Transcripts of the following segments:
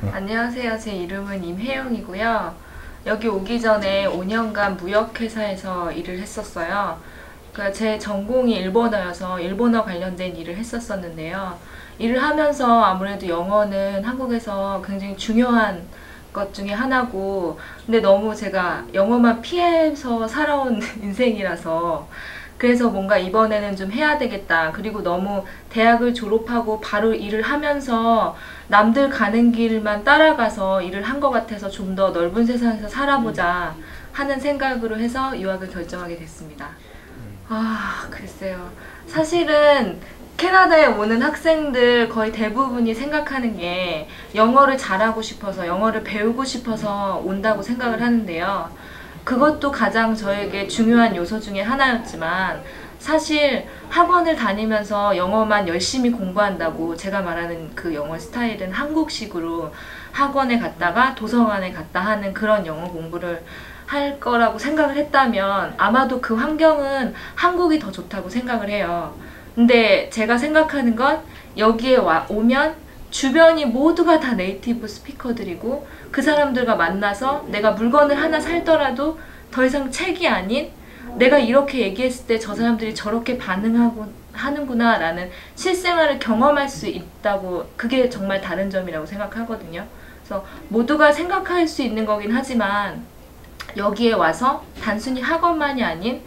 안녕하세요. 제 이름은 임혜영이고요. 여기 오기 전에 5년간 무역회사에서 일을 했었어요. 제 전공이 일본어여서 일본어 관련된 일을 했었었는데요. 일을 하면서 아무래도 영어는 한국에서 굉장히 중요한 것 중에 하나고, 근데 너무 제가 영어만 피해서 살아온 인생이라서 그래서 뭔가 이번에는 좀 해야 되겠다. 그리고 너무 대학을 졸업하고 바로 일을 하면서 남들 가는 길만 따라가서 일을 한 것 같아서 좀 더 넓은 세상에서 살아보자 하는 생각으로 해서 유학을 결정하게 됐습니다. 글쎄요. 사실은 캐나다에 오는 학생들 거의 대부분이 생각하는 게 영어를 잘하고 싶어서, 영어를 배우고 싶어서 온다고 생각을 하는데요. 그것도 가장 저에게 중요한 요소 중에 하나였지만, 사실 학원을 다니면서 영어만 열심히 공부한다고, 제가 말하는 그 영어 스타일은 한국식으로 학원에 갔다가 도서관에 갔다 하는 그런 영어 공부를 할 거라고 생각을 했다면 아마도 그 환경은 한국이 더 좋다고 생각을 해요. 근데 제가 생각하는 건 여기에 오면 주변이 모두가 다 네이티브 스피커들이고, 그 사람들과 만나서 내가 물건을 하나 살더라도 더 이상 책이 아닌, 내가 이렇게 얘기했을 때 저 사람들이 저렇게 반응하고 하는구나 라는 실생활을 경험할 수 있다고, 그게 정말 다른 점이라고 생각하거든요. 그래서 모두가 생각할 수 있는 거긴 하지만 여기에 와서 단순히 학원만이 아닌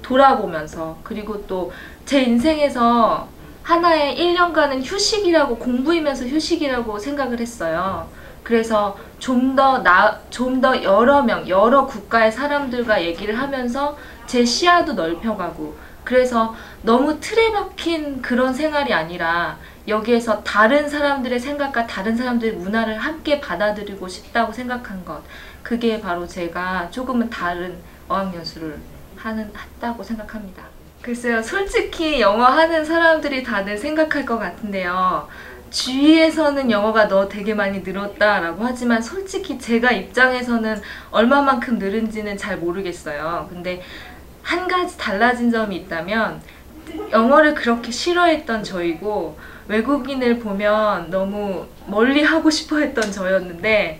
돌아보면서, 그리고 또 제 인생에서 하나의 1년간은 휴식이라고, 공부이면서 휴식이라고 생각을 했어요. 그래서 좀 더 여러 국가의 사람들과 얘기를 하면서 제 시야도 넓혀가고, 그래서 너무 틀에 박힌 그런 생활이 아니라 여기에서 다른 사람들의 생각과 다른 사람들의 문화를 함께 받아들이고 싶다고 생각한 것. 그게 바로 제가 조금은 다른 어학연수를 했다고 생각합니다. 글쎄요, 솔직히 영어 하는 사람들이 다들 생각할 것 같은데요. 주위에서는 영어가 너 되게 많이 늘었다라고 하지만 솔직히 제가 입장에서는 얼마만큼 늘은지는 잘 모르겠어요. 근데 한 가지 달라진 점이 있다면, 영어를 그렇게 싫어했던 저이고 외국인을 보면 너무 멀리 하고 싶어 했던 저였는데,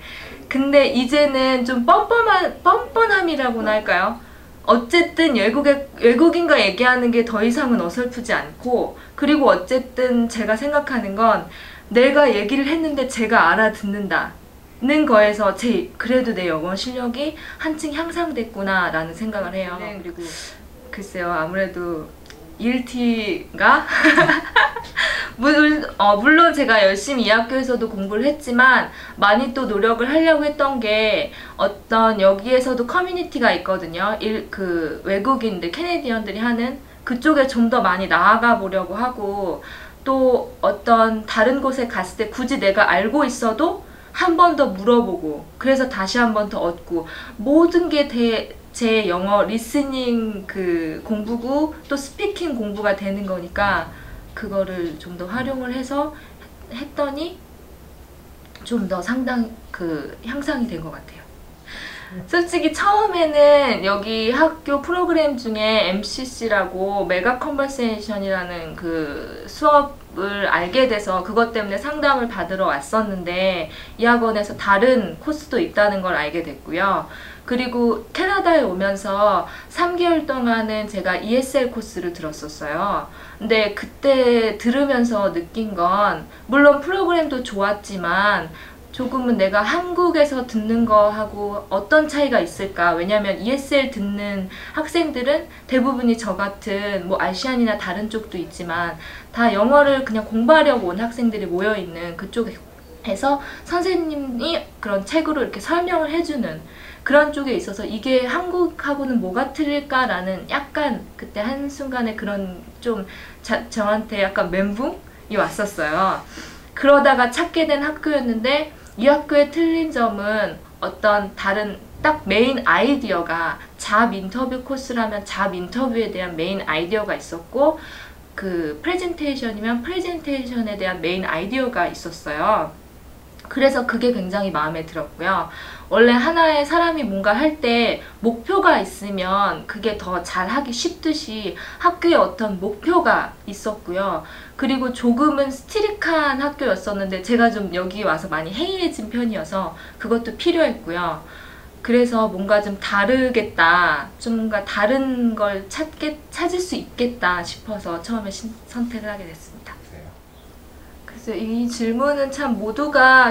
근데 이제는 좀 뻔뻔함이라고나 할까요? 어쨌든 외국인과 얘기하는 게 더 이상은 어설프지 않고, 그리고 어쨌든 제가 생각하는 건 내가 얘기를 했는데 제가 알아듣는다는 거에서 그래도 내 영어 실력이 한층 향상됐구나 라는 생각을 해요. 네, 그리고 글쎄요, 아무래도 ELT가 물론 제가 열심히 이 학교에서도 공부를 했지만 많이 또 노력을 하려고 했던 게, 어떤 여기에서도 커뮤니티가 있거든요. 외국인들, 캐네디언들이 하는 그쪽에 좀 더 많이 나아가 보려고 하고, 또 어떤 다른 곳에 갔을 때 굳이 내가 알고 있어도 한 번 더 물어보고, 그래서 다시 한 번 더 얻고, 모든 게 제 영어 리스닝 공부고 또 스피킹 공부가 되는 거니까, 그거를 좀 더 활용을 해서 했더니 좀 더 상당 향상이 된 것 같아요. 솔직히 처음에는 여기 학교 프로그램 중에 MCC라고 메가 컨버세이션이라는 수업을 알게 돼서 그것 때문에 상담을 받으러 왔었는데, 이 학원에서 다른 코스도 있다는 걸 알게 됐고요. 그리고 캐나다에 오면서 3개월 동안은 제가 ESL 코스를 들었었어요. 근데 그때 들으면서 느낀 건, 물론 프로그램도 좋았지만 조금은 내가 한국에서 듣는 거하고 어떤 차이가 있을까? 왜냐면 ESL 듣는 학생들은 대부분이 저 같은 아시안이나 다른 쪽도 있지만 다 영어를 그냥 공부하려고 온 학생들이 모여있는 그쪽에서 선생님이 그런 책으로 이렇게 설명을 해주는 그런 쪽에 있어서, 이게 한국하고는 뭐가 틀릴까라는 약간 그때 한순간에 그런 좀 저한테 약간 멘붕이 왔었어요. 그러다가 찾게 된 학교였는데, 이 학교의 틀린 점은 어떤 다른 딱 메인 아이디어가, 잡 인터뷰 코스라면 잡 인터뷰에 대한 메인 아이디어가 있었고, 프레젠테이션이면 프레젠테이션에 대한 메인 아이디어가 있었어요. 그래서 그게 굉장히 마음에 들었고요. 원래 하나의 사람이 뭔가 할 때 목표가 있으면 그게 더 잘하기 쉽듯이 학교에 어떤 목표가 있었고요. 그리고 조금은 스트릭한 학교였었는데 제가 좀 여기 와서 많이 해이해진 편이어서 그것도 필요했고요. 그래서 뭔가 좀 다르겠다, 좀 뭔가 다른 걸 찾을 수 있겠다 싶어서 처음에 선택을 하게 됐습니다. 그래서 이 질문은 참 모두가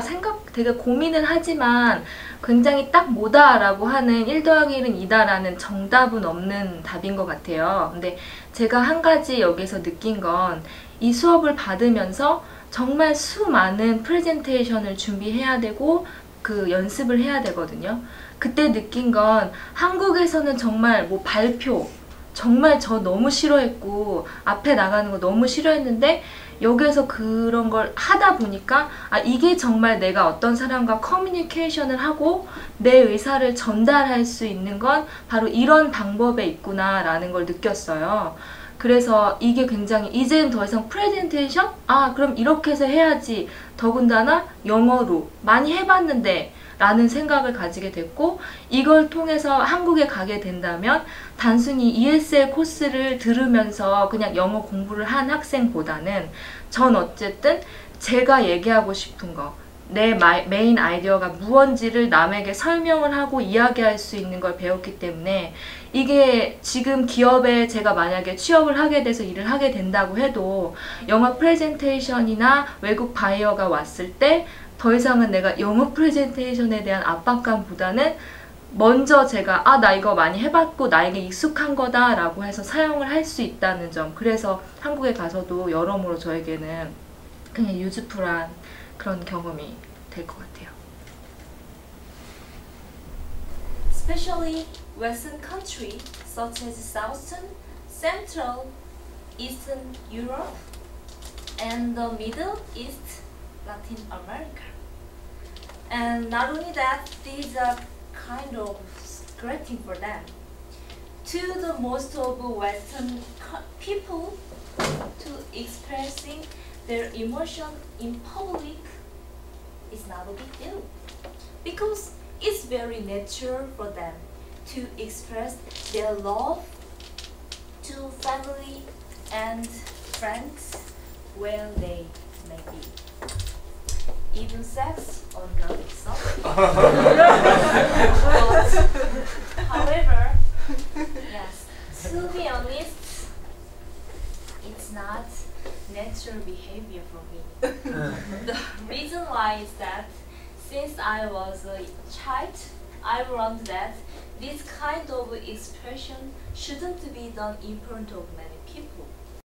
되게 고민을 하지만 굉장히 딱 뭐다라고 하는 1 더하기 1은 2다라는 정답은 없는 답인 것 같아요. 근데 제가 한 가지 여기서 느낀 건 이 수업을 받으면서 정말 수많은 프레젠테이션을 준비해야 되고 그 연습을 해야 되거든요. 그때 느낀 건 한국에서는 정말 뭐 발표 정말 저 너무 싫어했고 앞에 나가는 거 너무 싫어했는데 여기에서 그런 걸 하다 보니까 아 이게 정말 내가 어떤 사람과 커뮤니케이션을 하고 내 의사를 전달할 수 있는 건 바로 이런 방법에 있구나 라는 걸 느꼈어요. 그래서 이게 굉장히 이제는 더 이상 프레젠테이션? 아 그럼 이렇게 해서 해야지, 더군다나 영어로 많이 해봤는데 라는 생각을 가지게 됐고, 이걸 통해서 한국에 가게 된다면 단순히 ESL 코스를 들으면서 그냥 영어 공부를 한 학생보다는 전 어쨌든 제가 얘기하고 싶은 거, 내 메인 아이디어가 무언지를 남에게 설명을 하고 이야기할 수 있는 걸 배웠기 때문에 이게 지금 기업에 제가 만약에 취업을 하게 돼서 일을 하게 된다고 해도 영어 프레젠테이션이나 외국 바이어가 왔을 때 더 이상은 내가 영어 프레젠테이션에 대한 압박감보다는 먼저 제가 아 나 이거 많이 해봤고 나에게 익숙한 거다 라고 해서 사용을 할 수 있다는 점, 그래서 한국에 가서도 여러모로 저에게는 그냥 유즈풀한 그런 경험이 될 것 같아요. Especially Western countries such as Southern, Central, Eastern Europe, and the Middle East, Latin America. And not only that, these are kind of great thing for them. To the most of Western people, to expressing their emotion in public is not a big deal, because it's very natural for them to express their love to family and friends where they may be. Even sex or not itself. But, however, yes, to be honest, it's not natural behavior for me. The reason why is that since I was a child, I learned that this kind of expression shouldn't be done in front of many people.